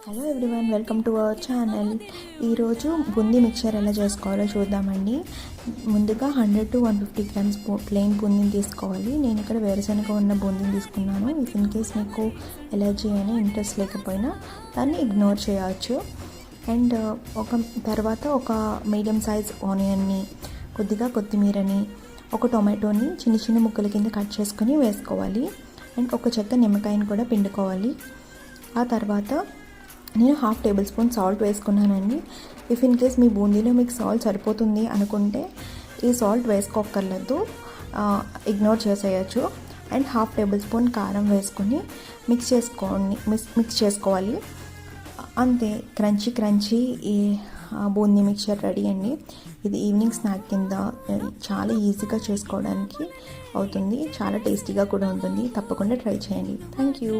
Hello everyone, welcome to our channel. ఈరోజు boondi mixture ఎలా చేసుకోవాలో చూద్దామండి. ముందుగా 100 to 150 గ్రామ్స్ ప్లెయిన్ బూందీని తీసుకోవాలి. నేను ఇక్కడ వేరుశనగ ఉన్న బూందీని తీసుకున్నాను. ఇఫ్ ఇన్ కేస్ మీకు ఎలర్జీ అని ఇంట్రెస్ట్ లేకపోయినా దాన్ని ఇగ్నోర్ చేయవచ్చు. అండ్ తర్వాత ఒక మీడియం సైజ్ ఆనియన్ని, కొద్దిగా కొత్తిమీరని, ఒక టొమాటోని చిన్న చిన్న ముక్కల కింద కట్ చేసుకొని వేసుకోవాలి. అండ్ ఒక చెక్క నిమ్మకాయని కూడా పిండుకోవాలి. ఆ తర్వాత నేను 1/2 టేబుల్ స్పూన్ సాల్ట్ వేసుకున్నానండి. ఇఫ్ ఇన్ కేస్ మీ బూందీలో మీకు సాల్ట్ సరిపోతుంది అనుకుంటే ఈ సాల్ట్ వేసుకోక్కర్లేదు, ఇగ్నోర్ చేసేయచ్చు. అండ్ 1/2 టేబుల్ స్పూన్ కారం వేసుకొని మిక్స్ చేసుకోవాలి. అంతే, క్రంచీ ఈ బూందీ మిక్చర్ రెడీ అండి. ఇది ఈవినింగ్ స్నాక్ కింద చాలా ఈజీగా చేసుకోవడానికి అవుతుంది. చాలా టేస్టీగా కూడా ఉంటుంది. తప్పకుండా ట్రై చేయండి. Thank you.